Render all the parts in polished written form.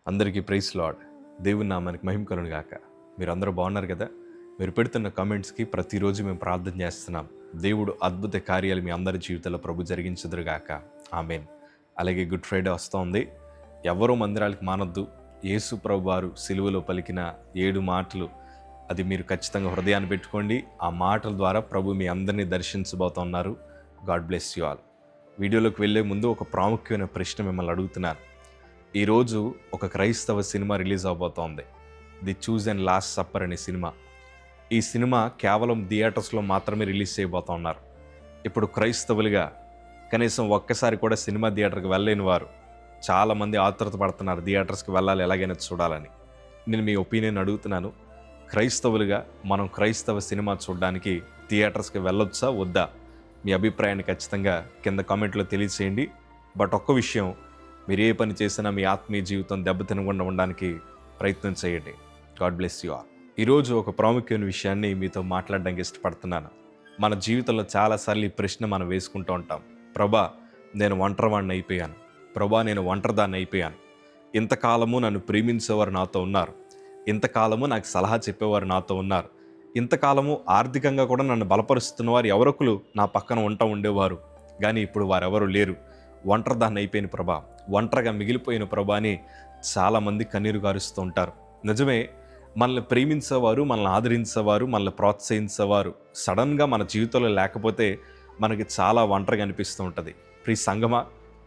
అందరికీ praise lord. దేవుని నామానికి మహిమ కలుగును గాక. మీరందరూ బాగున్నారు కదా? మీరు పెడుతున్న కామెంట్స్కి ప్రతిరోజు మేము ప్రార్థన చేస్తున్నాం. దేవుడు అద్భుత కార్యాలు మీ అందరి జీవితంలో ప్రభు జరిగించుదురుగాక. ఆమేన్. అలాగే గుడ్ ఫ్రైడే వస్తోంది. ఎవరూ మందిరాలకు మానొద్దు. యేసు ప్రభు వారు సిలువలో పలికిన 7 మాటలు, అది మీరు ఖచ్చితంగా హృదయాన్ని పెట్టుకోండి. ఆ మాటల ద్వారా ప్రభు మీ అందరినీ దర్శించబోతున్నారు. God bless you all. వీడియోలోకి వెళ్ళే ముందు ఒక ప్రాముఖ్యమైన ప్రశ్న మిమ్మల్ని అడుగుతున్నాను. ఈరోజు ఒక క్రైస్తవ సినిమా రిలీజ్ అవబోతోంది. The choose and last supper అనే సినిమా. ఈ సినిమా కేవలం థియేటర్స్లో మాత్రమే రిలీజ్ చేయబోతున్నారు. ఇప్పుడు క్రైస్తవులుగా కనీసం ఒక్కసారి కూడా సినిమా థియేటర్కి వెళ్ళలేని వారు చాలామంది ఆతృత పడుతున్నారు, థియేటర్స్కి వెళ్ళాలి, ఎలాగైనా చూడాలని. నేను మీ ఒపీనియన్ అడుగుతున్నాను. క్రైస్తవులుగా మనం క్రైస్తవ సినిమా చూడడానికి థియేటర్స్కి వెళ్ళొచ్చా వద్దా? మీ అభిప్రాయాన్ని ఖచ్చితంగా కింద కామెంట్లో తెలియచేయండి. బట్ ఒక్క విషయం, మీరు ఏ పని చేసినా మీ ఆత్మీయ జీవితం దెబ్బతినకుండా ఉండడానికి ప్రయత్నం చేయండి. God bless you all. ఈరోజు ఒక ప్రాముఖ్యమైన విషయాన్ని మీతో మాట్లాడడానికి ఇష్టపడుతున్నాను. మన జీవితంలో చాలాసార్లు ఈ ప్రశ్న మనం వేసుకుంటూ ఉంటాం. ప్రభా, నేను ఒంటరివాడిని అయిపోయాను. ప్రభా, నేను ఒంటరిదాన్ని అయిపోయాను. ఇంతకాలము నన్ను ప్రేమించేవారు నాతో ఉన్నారు. ఇంతకాలము నాకు సలహా చెప్పేవారు నాతో ఉన్నారు. ఇంతకాలము ఆర్థికంగా కూడా నన్ను బలపరుస్తున్న వారు ఎవరొకరు నా పక్కన ఉండేవారు. కానీ ఇప్పుడు వారెవరూ లేరు. ఒంటరిదాన్ని అయిపోయిన ప్రభా, ఒంటరిగా మిగిలిపోయిన ప్రభా అని చాలామంది కన్నీరు గారుస్తూ ఉంటారు. నిజమే, మనల్ని ప్రేమించేవారు, మనల్ని ఆదరించేవారు, మనల్ని ప్రోత్సహించేవారు సడన్గా మన జీవితంలో లేకపోతే మనకి చాలా ఒంటరిగా అనిపిస్తూ ఉంటుంది. ప్రియ సంగమా,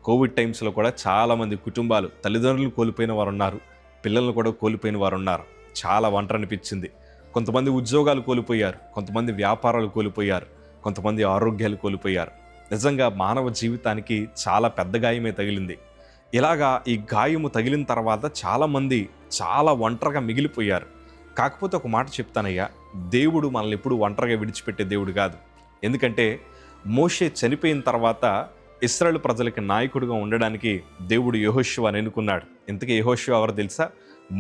కోవిడ్ టైమ్స్లో కూడా చాలామంది కుటుంబాలు తల్లిదండ్రులు కోల్పోయిన వారు ఉన్నారు, పిల్లలను కూడా కోల్పోయిన వారు ఉన్నారు. చాలా ఒంటరి అనిపించింది. కొంతమంది ఉద్యోగాలు కోల్పోయారు, కొంతమంది వ్యాపారాలు కోల్పోయారు, కొంతమంది ఆరోగ్యాలు కోల్పోయారు. నిజంగా మానవ జీవితానికి చాలా పెద్ద గాయమే తగిలింది. ఇలాగా ఈ గాయము తగిలిన తర్వాత చాలామంది చాలా ఒంటరిగా మిగిలిపోయారు. కాకపోతే ఒక మాట చెప్తానయ్యా, దేవుడు మనల్ని ఎప్పుడు ఒంటరిగా విడిచిపెట్టే దేవుడు కాదు. ఎందుకంటే మోషే చనిపోయిన తర్వాత ఇశ్రాయేలు ప్రజలకి నాయకుడిగా ఉండడానికి దేవుడు యెహోషువని ఎన్నుకున్నాడు. ఇంతకీ యెహోషువ ఎవరు తెలుసా?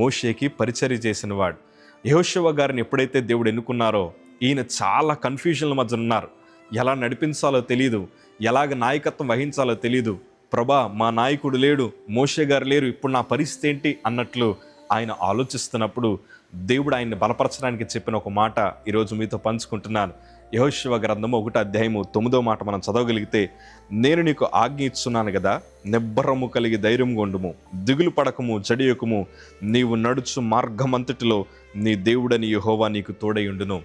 మోషేకి పరిచర్య చేసిన వాడు. యెహోషువ గారిని ఎప్పుడైతే దేవుడు ఎన్నుకున్నారో, ఈయన చాలా కన్ఫ్యూజన్ల మధ్య ఉన్నారు. ఎలా నడిపించాలో తెలీదు, ఎలాగ నాయకత్వం వహించాలో తెలీదు. ప్రభా, మా నాయకుడు లేడు, మోషే గారు లేరు, ఇప్పుడు నా పరిస్థితి ఏంటి అన్నట్లు ఆయన ఆలోచిస్తున్నప్పుడు దేవుడు ఆయన్ని బలపరచడానికి చెప్పిన ఒక మాట ఈరోజు మీతో పంచుకుంటున్నాను. యెహోషువ గ్రంథము 1:9 మాట మనం చదవగలిగితే, నేను నీకు ఆజ్ఞ ఇస్తున్నాను కదా, నిబ్బరము కలిగి ధైర్యంగా ఉండుము, దిగులు పడకము, జడియకుము, నీవు నడుచు మార్గమంతటిలో నీ దేవుడని యెహోవా నీకు తోడయుండును.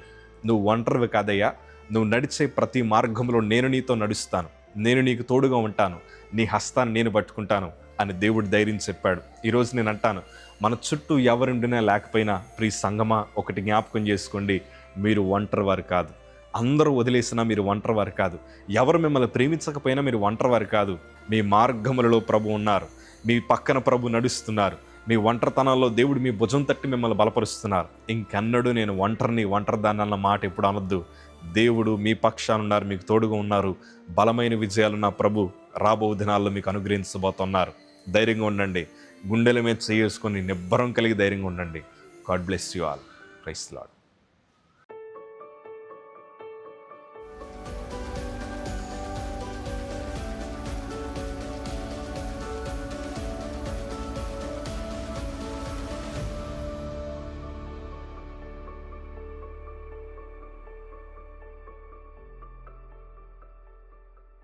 నువ్వు ఒంటరివి కాదయ్యా, నువ్వు నడిచే ప్రతి మార్గంలో నేను నీతో నడుస్తాను, నేను నీకు తోడుగా ఉంటాను, నీ హస్తాన్ని నేను పట్టుకుంటాను అని దేవుడు ధైర్యం చెప్పాడు. ఈరోజు నేను అంటాను, మన చుట్టూ ఎవరుండినా లేకపోయినా ప్రియ సంగమా, ఒకటి జ్ఞాపకం చేసుకోండి, మీరు ఒంటరివారు కాదు. అందరూ వదిలేసినా మీరు ఒంటరివారు కాదు. ఎవరు మిమ్మల్ని ప్రేమించకపోయినా మీరు ఒంటరివారు కాదు. మీ మార్గములలో ప్రభు ఉన్నారు, మీ పక్కన ప్రభు నడుస్తున్నారు. మీ ఒంటరితనంలో దేవుడు మీ భుజం తట్టి మిమ్మల్ని బలపరుస్తున్నారు. ఇంకెన్నడూ నేను ఒంటరిదాన్ని అన్న మాట ఎప్పుడు అనొద్దు. దేవుడు మీ పక్షాన ఉన్నారు, మీకు తోడుగా ఉన్నారు. బలమైన విజయాలు నా ప్రభు రాబో దినాల్లో మీకు అనుగ్రహించబోతున్నారు. ధైర్యంగా ఉండండి. గుండెల మీద చేసుకొని నిబ్బరం కలిగి ధైర్యంగా ఉండండి. God bless you all. Praise lord.